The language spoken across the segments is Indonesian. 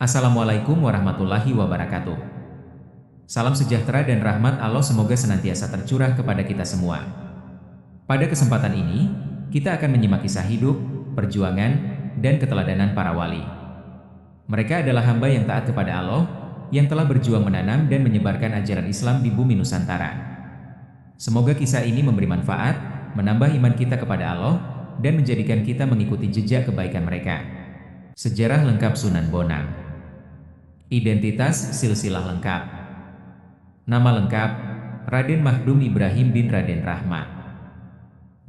Assalamualaikum warahmatullahi wabarakatuh. Salam sejahtera dan rahmat Allah semoga senantiasa tercurah kepada kita semua. Pada kesempatan ini, kita akan menyimak kisah hidup, perjuangan, dan keteladanan para wali. Mereka adalah hamba yang taat kepada Allah, yang telah berjuang menanam dan menyebarkan ajaran Islam di bumi Nusantara. Semoga kisah ini memberi manfaat, menambah iman kita kepada Allah, dan menjadikan kita mengikuti jejak kebaikan mereka. Sejarah lengkap Sunan Bonang. Identitas silsilah lengkap. Nama lengkap, Raden Mahdum Ibrahim bin Raden Rahmat.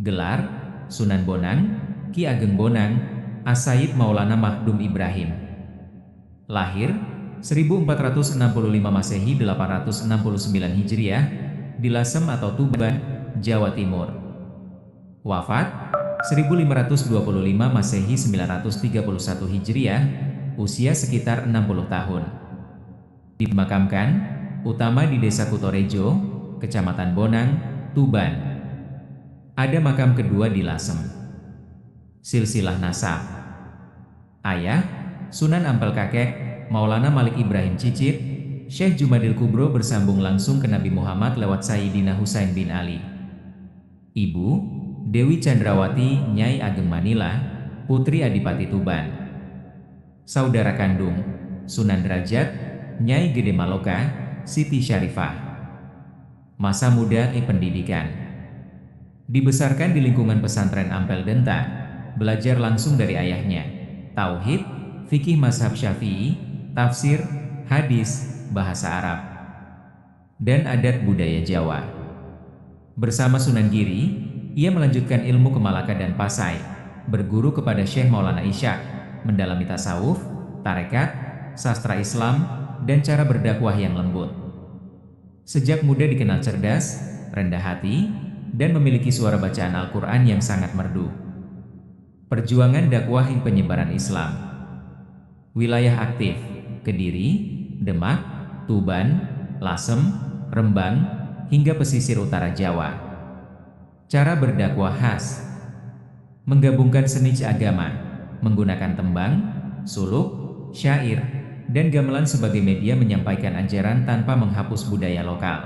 Gelar, Sunan Bonang, Ki Ageng Bonang, As-Sayyid Maulana Mahdum Ibrahim. Lahir, 1465 Masehi 869 Hijriah, di Lasem atau Tuban, Jawa Timur. Wafat, 1525 Masehi 931 Hijriah, usia sekitar 60 tahun. Dimakamkan, utama di Desa Kutorejo, Kecamatan Bonang, Tuban. Ada makam kedua di Lasem. Silsilah nasab. Ayah, Sunan Ampel. Kakek, Maulana Malik Ibrahim Cicit, Syekh Jumadil Kubro bersambung langsung ke Nabi Muhammad lewat Sayyidina Husain bin Ali. Ibu, Dewi Chandrawati Nyai Ageng Manila, Putri Adipati Tuban. Saudara kandung, Sunan Derajat, Nyai Gede Maloka, Siti Syarifah. Masa muda pendidikan. Dibesarkan di lingkungan pesantren Ampel Denta, belajar langsung dari ayahnya, tauhid, fikih mazhab Syafi'i, tafsir, hadis, bahasa Arab, dan adat budaya Jawa. Bersama Sunan Giri, ia melanjutkan ilmu ke Malaka dan Pasai, berguru kepada Syekh Maulana Ishaq, mendalami tasawuf, tarekat, sastra Islam, dan cara berdakwah yang lembut. Sejak muda dikenal cerdas, rendah hati, dan memiliki suara bacaan Al-Quran yang sangat merdu. Perjuangan dakwah penyebaran Islam. Wilayah aktif: Kediri, Demak, Tuban, Lasem, Rembang, hingga pesisir utara Jawa. Cara berdakwah khas: menggabungkan seni agama, menggunakan tembang, suluk, syair, dan gamelan sebagai media menyampaikan ajaran tanpa menghapus budaya lokal.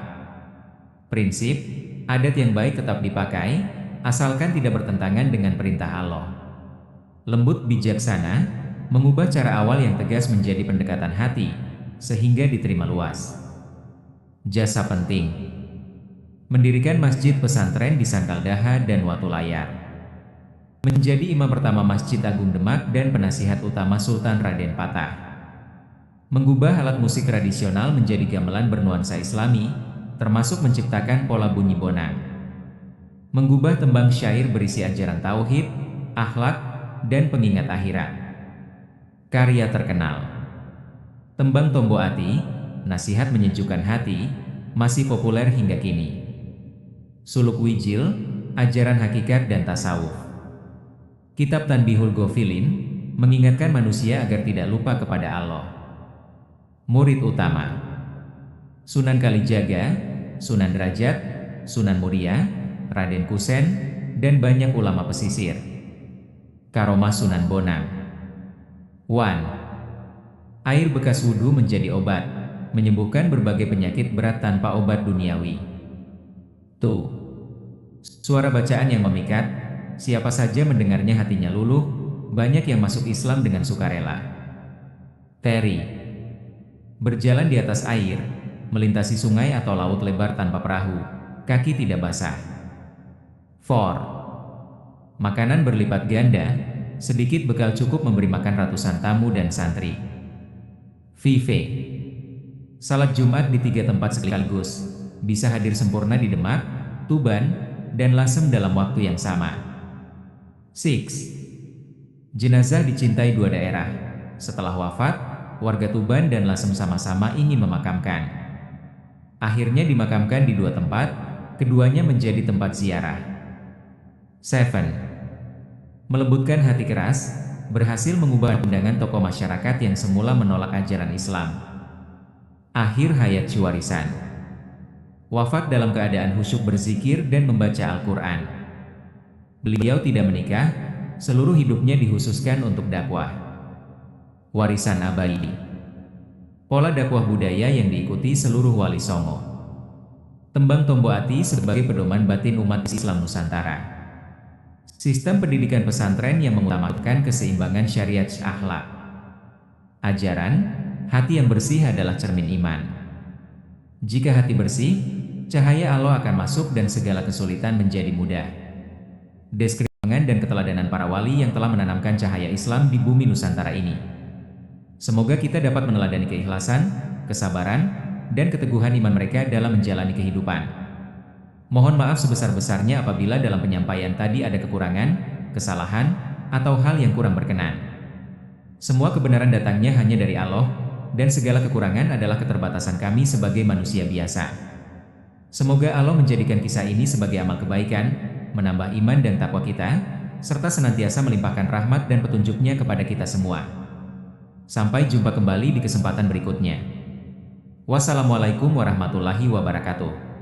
Prinsip, adat yang baik tetap dipakai, asalkan tidak bertentangan dengan perintah Allah. Lembut bijaksana, mengubah cara awal yang tegas menjadi pendekatan hati, sehingga diterima luas. Jasa penting: mendirikan masjid pesantren di Sangkaldaha dan Watulayar. Menjadi imam pertama Masjid Agung Demak dan penasihat utama Sultan Raden Patah. Mengubah alat musik tradisional menjadi gamelan bernuansa Islami, termasuk menciptakan pola bunyi bonang. Mengubah tembang syair berisi ajaran tauhid, akhlak, dan pengingat akhirat. Karya terkenal: Tembang Tombo Ati, nasihat menyejukkan hati, masih populer hingga kini. Suluk Wijil, ajaran hakikat dan tasawuf. Kitab Tanbihul Ghafilin, mengingatkan manusia agar tidak lupa kepada Allah. Murid utama: Sunan Kalijaga, Sunan Derajat, Sunan Muria, Raden Kusen, dan banyak ulama pesisir. Karomah Sunan Bonang. 1. Air bekas wudhu menjadi obat, menyembuhkan berbagai penyakit berat tanpa obat duniawi. 2. Suara bacaan yang memikat, siapa saja mendengarnya hatinya luluh, banyak yang masuk Islam dengan sukarela. Teri. Berjalan di atas air, melintasi sungai atau laut lebar tanpa perahu, kaki tidak basah. 4. Makanan berlipat ganda, sedikit bekal cukup memberi makan ratusan tamu dan santri. 5. Salat Jumat di 3 tempat sekaligus, bisa hadir sempurna di Demak, Tuban, dan Lasem dalam waktu yang sama. 6. Jenazah dicintai 2 daerah. Setelah wafat, warga Tuban dan Lasem sama-sama ingin memakamkan. Akhirnya dimakamkan di 2 tempat, keduanya menjadi tempat ziarah. 7. Melembutkan hati keras, berhasil mengubah pandangan tokoh masyarakat yang semula menolak ajaran Islam. Akhir hayat Syuwarisan. Wafat dalam keadaan khusyuk berzikir dan membaca Al-Quran. Beliau tidak menikah, seluruh hidupnya dikhususkan untuk dakwah. Warisan abadi. Pola dakwah budaya yang diikuti seluruh Wali Songo. Tembang Tombo Ati sebagai pedoman batin umat Islam Nusantara. Sistem pendidikan pesantren yang mengutamakan keseimbangan syariat akhlak. Ajaran, hati yang bersih adalah cermin iman. Jika hati bersih, cahaya Allah akan masuk dan segala kesulitan menjadi mudah. Deskripsi dan keteladanan para wali yang telah menanamkan cahaya Islam di bumi Nusantara ini. Semoga kita dapat meneladani keikhlasan, kesabaran, dan keteguhan iman mereka dalam menjalani kehidupan. Mohon maaf sebesar-besarnya apabila dalam penyampaian tadi ada kekurangan, kesalahan, atau hal yang kurang berkenan. Semua kebenaran datangnya hanya dari Allah, dan segala kekurangan adalah keterbatasan kami sebagai manusia biasa. Semoga Allah menjadikan kisah ini sebagai amal kebaikan, menambah iman dan takwa kita, serta senantiasa melimpahkan rahmat dan petunjuknya kepada kita semua. Sampai jumpa kembali di kesempatan berikutnya. Wassalamualaikum warahmatullahi wabarakatuh.